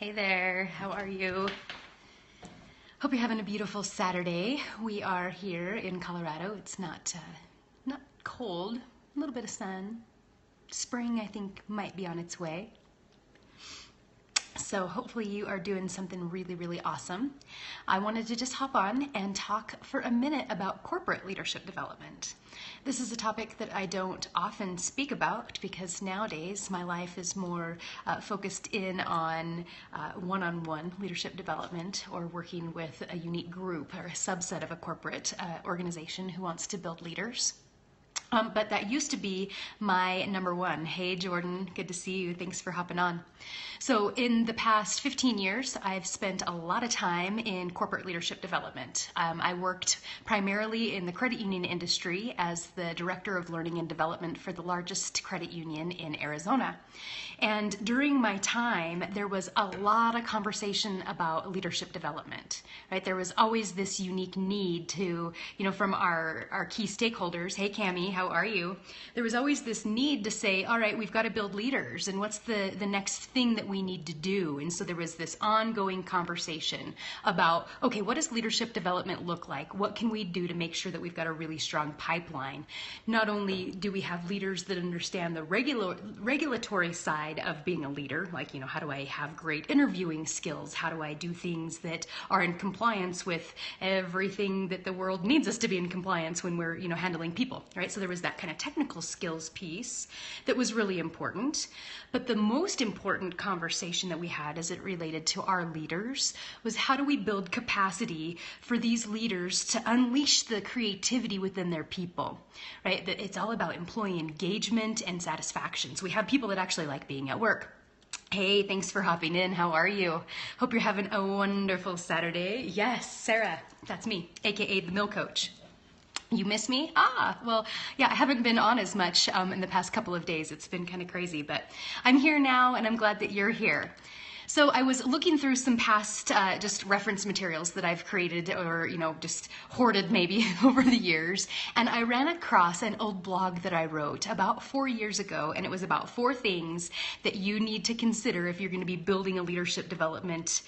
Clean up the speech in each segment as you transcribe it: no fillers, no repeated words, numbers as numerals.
Hey there, how are you? Hope you're having a beautiful Saturday. We are here in Colorado. It's not cold, a little bit of sun. Spring, I think, might be on its way. So hopefully you are doing something really, really awesome. I wanted to just hop on and talk for a minute about corporate leadership development. This is a topic that I don't often speak about because nowadays my life is more focused in on one-on-one leadership development or working with a unique group or a subset of a corporate organization who wants to build leaders. But that used to be my number one. Hey, Jordan, good to see you. Thanks for hopping on. So in the past 15 years, I've spent a lot of time in corporate leadership development. I worked primarily in the credit union industry as the Director of Learning and Development for the largest credit union in Arizona. And during my time, there was a lot of conversation about leadership development, right? There was always this unique need to, from our key stakeholders, hey, Cammie, how are you? There was always this need to say, all right, we've got to build leaders, and what's the next thing that we need to do? And so there was this ongoing conversation about, okay, what does leadership development look like? What can we do to make sure that we've got a really strong pipeline? Not only do we have leaders that understand the regulatory side of being a leader, like, how do I have great interviewing skills? How do I do things that are in compliance with everything that the world needs us to be in compliance when we're, handling people, right? So there was that kind of technical skills piece that was really important. But the most important conversation that we had as it related to our leaders was how do we build capacity for these leaders to unleash the creativity within their people, right? That it's all about employee engagement and satisfaction. So we have people that actually like being at work. Hey, thanks for hopping in. How are you? Hope you're having a wonderful Saturday. Yes, Sarah, that's me, aka the Mill Coach. You miss me? Well, yeah, I haven't been on as much in the past couple of days. It's been kind of crazy, but I'm here now and I'm glad that you're here. So I was looking through some past just reference materials that I've created or, just hoarded maybe over the years. And I ran across an old blog that I wrote about 4 years ago. And it was about 4 things that you need to consider if you're going to be building a leadership development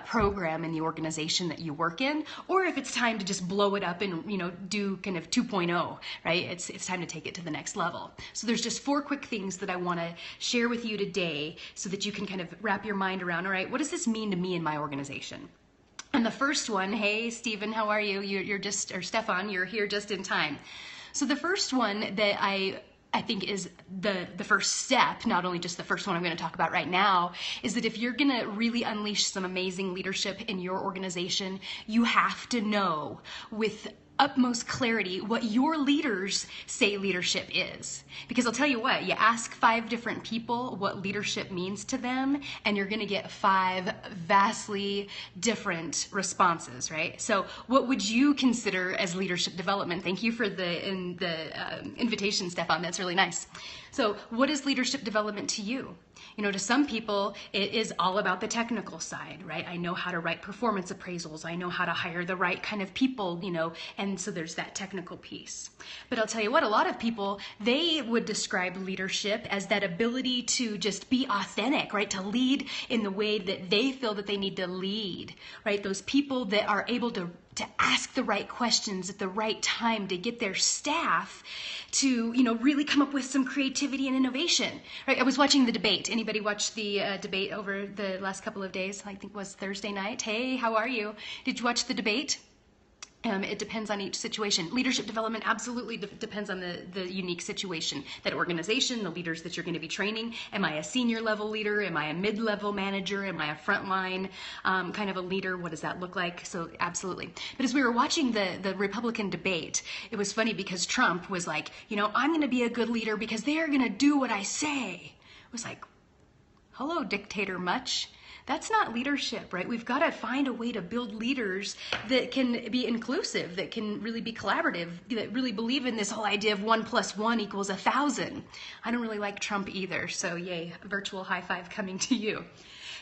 program in the organization that you work in, or if it's time to just blow it up and, do kind of 2.0, right? It's time to take it to the next level. So there's just 4 quick things that I want to share with you today so that you can kind of wrap your mind around, all right, what does this mean to me in my organization? And the first one, hey, Stephen, how are you? Or Stefan, you're here just in time. So the first one that I think is the first step, not only just the first one I'm going to talk about right now, is that if you're going to really unleash some amazing leadership in your organization, you have to know with utmost clarity what your leaders say leadership is. Because I'll tell you what, you ask 5 different people what leadership means to them, and you're going to get 5 vastly different responses, right? So what would you consider as leadership development? Thank you for the invitation, Stefan. That's really nice. So what is leadership development to you? To some people, it is all about the technical side, right? I know how to write performance appraisals. I know how to hire the right kind of people, and so there's that technical piece. But I'll tell you what, a lot of people, they would describe leadership as that ability to just be authentic, right? To lead in the way that they feel that they need to lead, right? Those people that are able to ask the right questions at the right time to get their staff to, really come up with some creativity and innovation. Right? I was watching the debate. Anybody watch the debate over the last couple of days? I think it was Thursday night. Hey, how are you? Did you watch the debate? It depends on each situation. Leadership development absolutely depends on the unique situation, that organization, the leaders that you're going to be training. Am I a senior level leader? Am I a mid-level manager? Am I a frontline kind of a leader? What does that look like? So absolutely. But as we were watching the Republican debate, it was funny because Trump was like, I'm going to be a good leader because they are going to do what I say. It was like, hello, dictator much. That's not leadership, right? We've got to find a way to build leaders that can be inclusive, that can really be collaborative, that really believe in this whole idea of 1 + 1 = 1,000. I don't really like Trump either, so yay, virtual high five coming to you.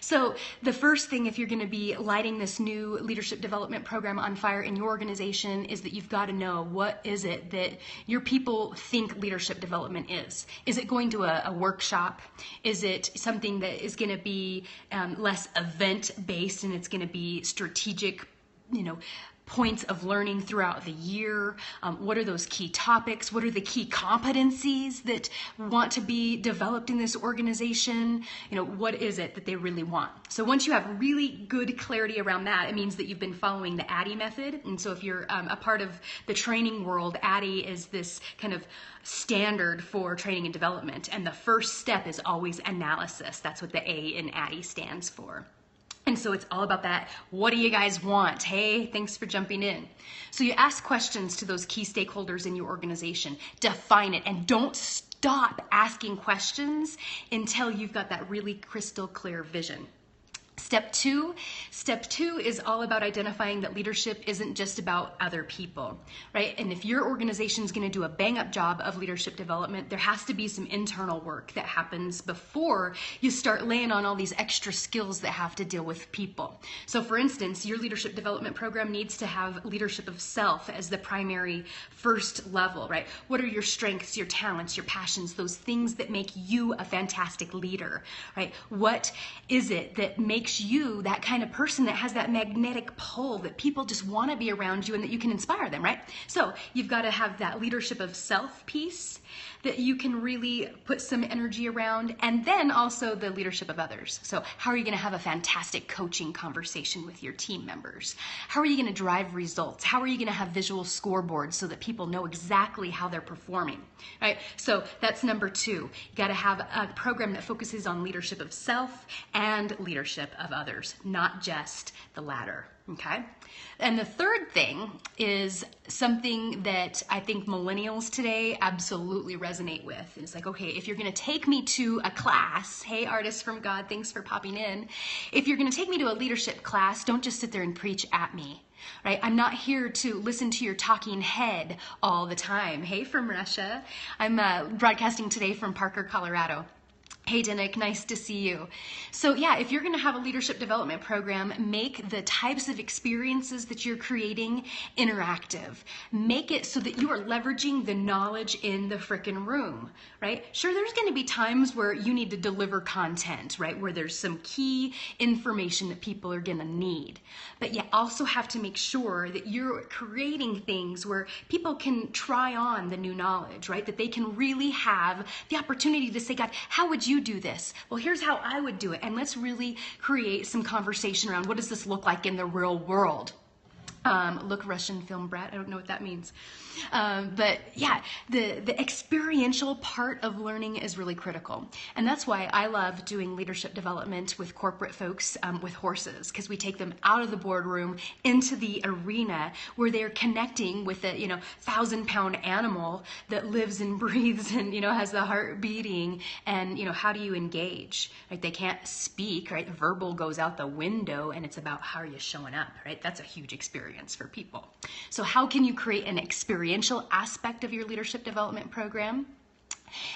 So the first thing, if you're going to be lighting this new leadership development program on fire in your organization, is that you've got to know, what is it that your people think leadership development is? Is it going to a workshop? Is it something that is going to be less event-based and it's going to be strategic, points of learning throughout the year? What are those key topics? What are the key competencies that want to be developed in this organization? What is it that they really want? So once you have really good clarity around that, it means that you've been following the ADDIE method. And so if you're a part of the training world, ADDIE is this kind of standard for training and development. And the first step is always analysis. That's what the A in ADDIE stands for. And so it's all about that. What do you guys want? Hey, thanks for jumping in. So you ask questions to those key stakeholders in your organization. Define it, and don't stop asking questions until you've got that really crystal clear vision. Step two is all about identifying that leadership isn't just about other people, right? And if your organization is going to do a bang-up job of leadership development, there has to be some internal work that happens before you start laying on all these extra skills that have to deal with people. So for instance, your leadership development program needs to have leadership of self as the primary first level, right? What are your strengths, your talents, your passions, those things that make you a fantastic leader, right? What is it that makes you that kind of person that has that magnetic pull that people just want to be around you and that you can inspire them, right? So you've got to have that leadership of self piece that you can really put some energy around, and then also the leadership of others. So how are you going to have a fantastic coaching conversation with your team members? How are you going to drive results? How are you going to have visual scoreboards so that people know exactly how they're performing, right? So that's number two. You got to have a program that focuses on leadership of self and leadership of others, not just the latter. Okay. And the third thing is something that I think millennials today absolutely resonate with. It's like, okay, if you're going to take me to a class, hey, artists from God, thanks for popping in. If you're going to take me to a leadership class, don't just sit there and preach at me, right? I'm not here to listen to your talking head all the time. Hey, from Russia. I'm broadcasting today from Parker, Colorado. Hey, Danik, nice to see you. So yeah, if you're going to have a leadership development program, make the types of experiences that you're creating interactive. Make it so that you are leveraging the knowledge in the frickin' room, right? Sure, there's going to be times where you need to deliver content, right? Where there's some key information that people are going to need. But you also have to make sure that you're creating things where people can try on the new knowledge, right? That they can really have the opportunity to say, God, how would you do this? Well, here's how I would do it. And let's really create some conversation around what does this look like in the real world? Look, Russian film brat. I don't know what that means. But yeah, the experiential part of learning is really critical. And that's why I love doing leadership development with corporate folks with horses, because we take them out of the boardroom into the arena where they're connecting with a 1,000-pound animal that lives and breathes and has the heart beating. And how do you engage? Right? They can't speak. Right? Verbal goes out the window, and it's about how are you showing up. Right? That's a huge experience for people. So how can you create an experiential aspect of your leadership development program?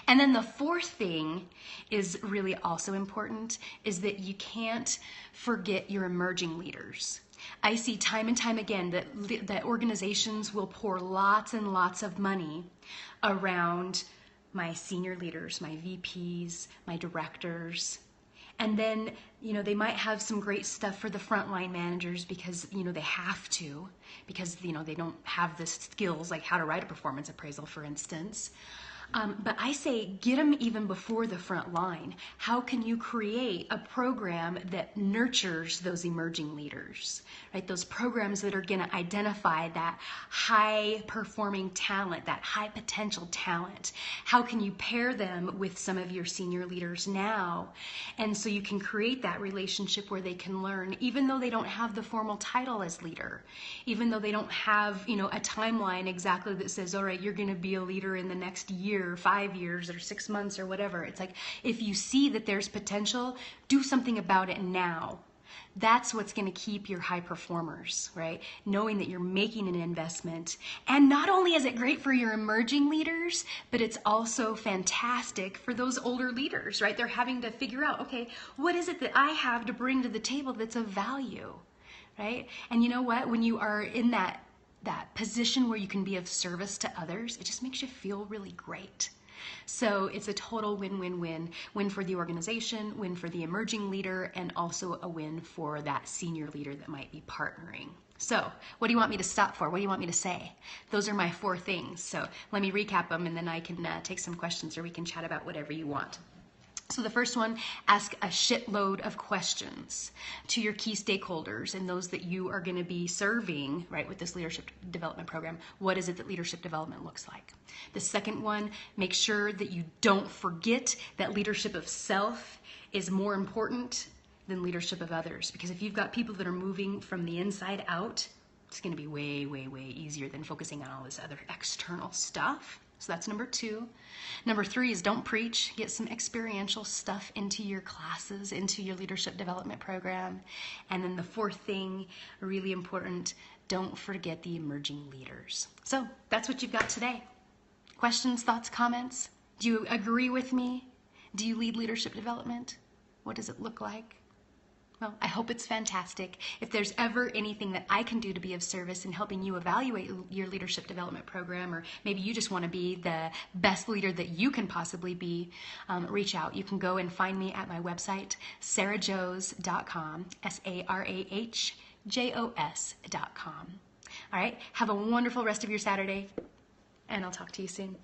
And then the fourth thing is really also important, is that you can't forget your emerging leaders. I see time and time again that organizations will pour lots and lots of money around my senior leaders, my VPs, my directors. And then, they might have some great stuff for the frontline managers because, they have to, because, they don't have the skills like how to write a performance appraisal, for instance. But I say get them even before the front line. How can you create a program that nurtures those emerging leaders, right? Those programs that are going to identify that high performing talent, that high potential talent. How can you pair them with some of your senior leaders now? And so you can create that relationship where they can learn, even though they don't have the formal title as leader, even though they don't have, a timeline exactly that says, all right, you're going to be a leader in the next year, 5 years, or 6 months, or whatever. It's like, if you see that there's potential, do something about it now. That's what's going to keep your high performers, right? Knowing that you're making an investment. And not only is it great for your emerging leaders, but it's also fantastic for those older leaders, right? They're having to figure out, okay, what is it that I have to bring to the table that's of value, right? And you know what? When you are in that position where you can be of service to others, it just makes you feel really great. So it's a total win-win-win. Win for the organization, win for the emerging leader, and also a win for that senior leader that might be partnering. So what do you want me to stop for? What do you want me to say? Those are my 4 things. So let me recap them, and then I can take some questions, or we can chat about whatever you want. So the first one, ask a shitload of questions to your key stakeholders and those that you are going to be serving, right, with this leadership development program. What is it that leadership development looks like? The second one, make sure that you don't forget that leadership of self is more important than leadership of others. Because if you've got people that are moving from the inside out, it's going to be way, way, way easier than focusing on all this other external stuff. So that's number 2. Number 3 is don't preach. Get some experiential stuff into your classes, into your leadership development program. And then the 4th thing, really important, don't forget the emerging leaders. So that's what you've got today. Questions, thoughts, comments? Do you agree with me? Do you lead leadership development? What does it look like? Well, I hope it's fantastic. If there's ever anything that I can do to be of service in helping you evaluate your leadership development program, or maybe you just want to be the best leader that you can possibly be, reach out. You can go and find me at my website, sarahjos.com, sarahjos.com. All right, have a wonderful rest of your Saturday, and I'll talk to you soon.